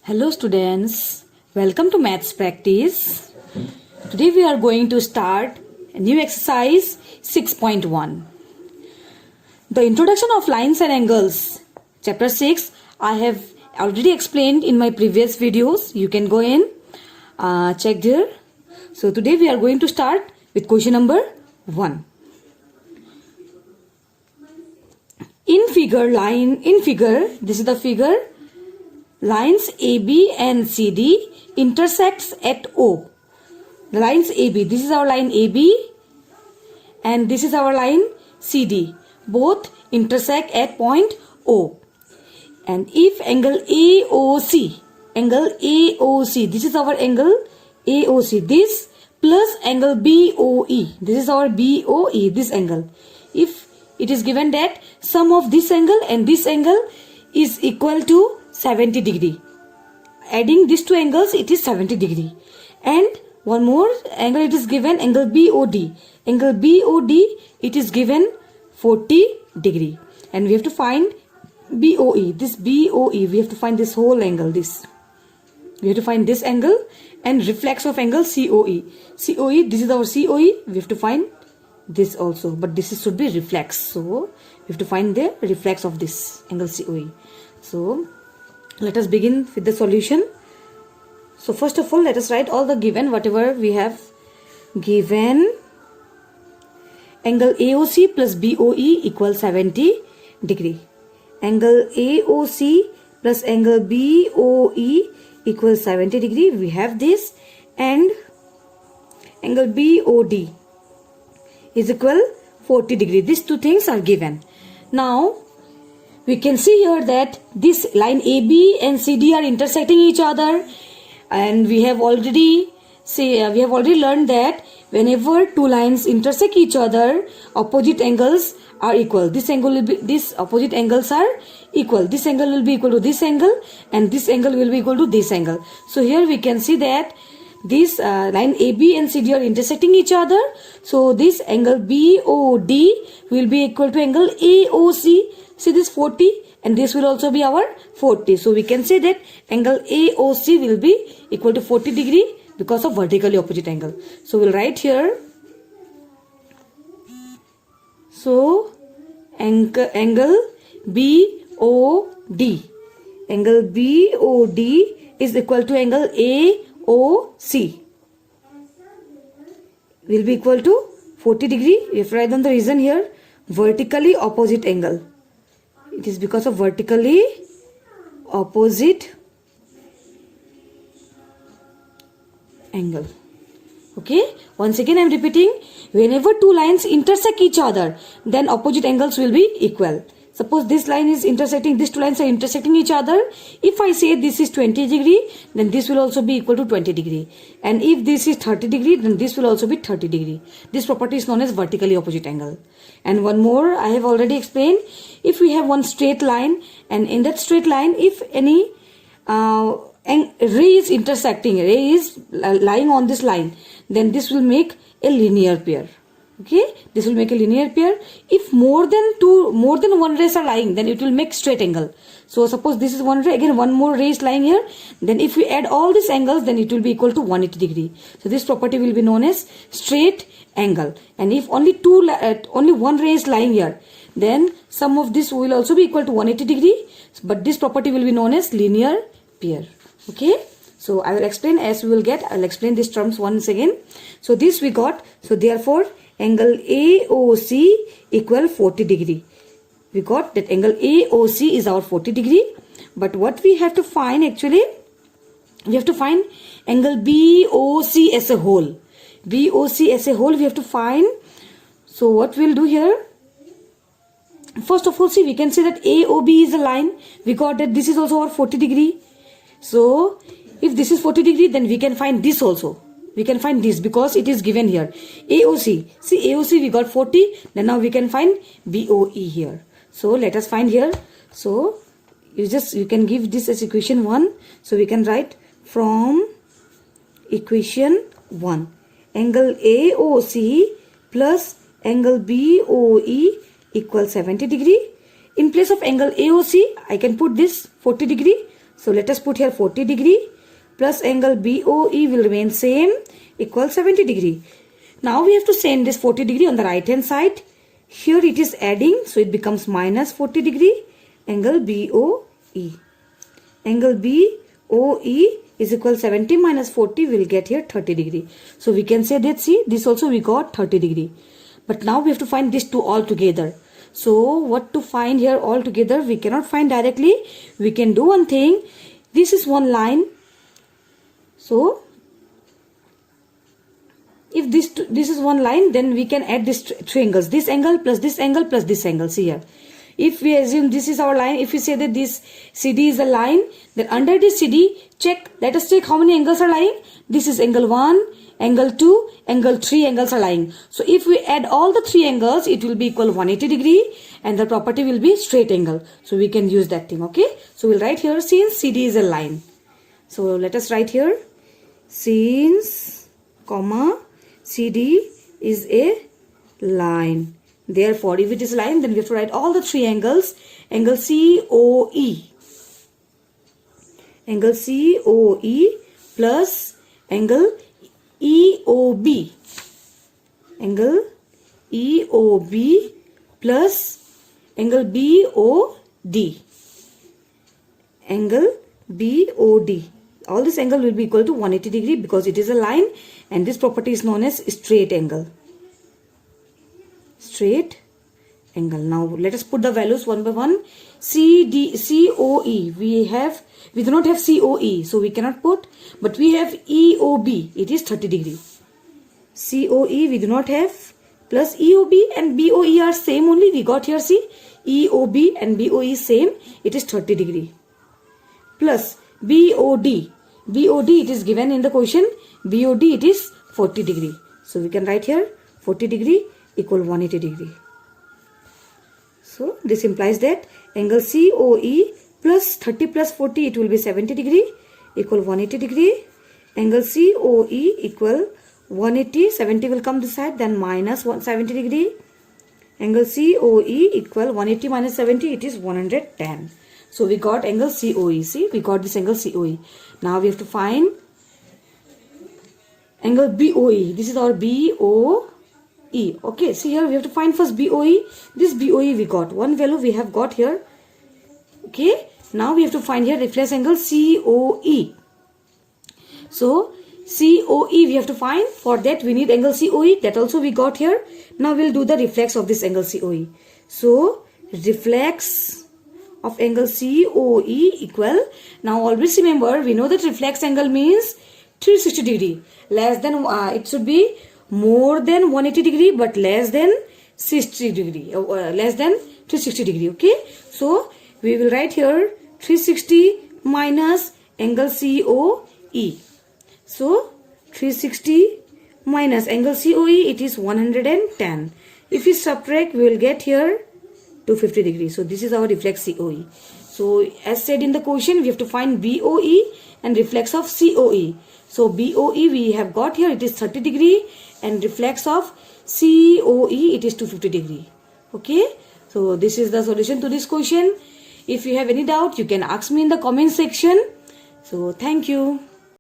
Hello students, welcome to maths practice. Today we are going to start a new exercise 6.1. The introduction of lines and angles. Chapter 6 I have already explained in my previous videos. You can go in, check there. So today we are going to start with question number 1. In figure, this is the figure. Lines AB and CD intersects at O. The lines AB, this is our line AB and this is our line CD. Both intersect at point O. And if angle AOC, this is our angle AOC, this plus angle BOE, this is our BOE, this angle. If it is given that sum of this angle and this angle is equal to 70 degree. Adding these two angles, it is 70 degree. And one more angle it is given, angle BOD. Angle BOD, it is given 40 degree. And we have to find BOE. This BOE, we have to find this whole angle, this. We have to find this angle and reflex of angle COE. COE, this is our COE. We have to find this also. But this should be reflex. So, we have to find the reflex of this angle COE. So, let us begin with the solution. So first of all, let us write all the given, whatever we have given. Angle AOC plus BOE equals 70 degree. Angle AOC plus angle BOE equals 70 degree. We have this. And angle BOD is equal 40 degree. These two things are given. Now, we can see here that this line AB and CD are intersecting each other, and we have already learned that whenever two lines intersect each other, opposite angles are equal. This opposite angles are equal. This angle will be equal to this angle, and this angle will be equal to this angle. So here we can see that this line AB and CD are intersecting each other. So this angle BOD will be equal to angle AOC. See this 40 and this will also be our 40. So we can say that angle AOC will be equal to 40 degree because of vertically opposite angle. So we'll write here. So angle BOD. Angle BOD is equal to angle AOC. Will be equal to 40 degree. If write down the reason here, vertically opposite angle. It is because of vertically opposite angle. Okay. Once again I am repeating. Whenever two lines intersect each other, then opposite angles will be equal. Suppose this line is intersecting, these two lines are intersecting each other. If I say this is 20 degree, then this will also be equal to 20 degree. And if this is 30 degree, then this will also be 30 degree. This property is known as vertically opposite angle. And one more I have already explained. If we have one straight line, and in that straight line, if any ray is intersecting, ray is lying on this line, then this will make a linear pair. Okay, this will make a linear pair. If more than one rays are lying, then it will make straight angle. So suppose this is one ray, again one more ray is lying here. Then if we add all these angles, then it will be equal to 180 degree. So this property will be known as straight angle. And if only one ray is lying here, then sum of this will also be equal to 180 degree. But this property will be known as linear pair. Okay. So I will explain as we will get. I will explain these terms once again. So this we got. So therefore, angle AOC equal 40 degree. We got that angle AOC is our 40 degree. But what we have to find actually, we have to find angle BOC as a whole. BOC as a whole we have to find. So what we'll do here, first of all, see, we can say that AOB is a line. We got that this is also our 40 degree. So if this is 40 degree, then we can find this also. We can find this because it is given here. AOC. See, AOC we got 40. Then now we can find BOE here. So let us find here. So you can give this as equation 1. So we can write from equation 1. Angle AOC plus angle BOE equals 70 degree. In place of angle AOC, I can put this 40 degree. So let us put here 40 degree plus angle BOE will remain same, equal 70 degree. Now we have to send this 40 degree on the right hand side. Here it is adding, so it becomes minus 40 degree, angle BOE. Angle BOE is equal 70 minus 40, will get here 30 degree. So we can say that, see, this also we got 30 degree. But now we have to find these two all together. So what to find here all together? We cannot find directly. We can do one thing. This is one line. So if this is one line, then we can add these three angles. This angle plus this angle plus this angle. See here. If we assume this is our line, if we say that this CD is a line, then under this CD, check. Let us check how many angles are lying. This is angle 1, angle 2, angle 3 angles are lying. So if we add all the three angles, it will be equal 180 degree, and the property will be straight angle. So we can use that thing. Okay. So we'll write here, since CD is a line. So let us write here, since, comma, CD is a line. Therefore, if it is line, then we have to write all the three angles. Angle COE. Angle COE plus angle EOB. Angle EOB plus angle BOD. Angle BOD. All this angle will be equal to 180 degree because it is a line, and this property is known as straight angle. Straight angle. Now let us put the values one by one. COE. We do not have COE, so we cannot put, but we have EOB. It is 30 degree. COE we do not have, plus EOB and BOE are same only. We got here, see, EOB and BOE same. It is 30 degree. Plus BOD. BOD it is given in the question. BOD it is 40 degree. So we can write here 40 degree equal 180 degree. So this implies that angle COE plus 30 plus 40, it will be 70 degree equal 180 degree. Angle COE equal 180, 70 will come this side, then minus 170 degree. Angle COE equal 180 minus 70, it is 110. So we got angle COE. See, we got this angle COE. Now we have to find angle BOE. This is our BOE. Okay, see here we have to find first BOE. This BOE we got. One value we have got here. Okay, now we have to find here reflex angle COE. So COE we have to find. For that we need angle COE. That also we got here. Now we'll do the reflex of this angle COE. So reflex of angle COE equal, now always remember, we know that reflex angle means 360 degree. Less than, it should be more than 180 degree but less than 60 degree, less than 360 degree. Okay, so we will write here 360 minus angle COE. So 360 minus angle COE, it is 110. If we subtract, we will get here 250 degrees. So this is our reflex COE. So as said in the question, we have to find BOE and reflex of COE. So BOE we have got here, it is 30 degree, and reflex of COE it is 250 degree. Okay, so this is the solution to this question. If you have any doubt, you can ask me in the comment section. So thank you.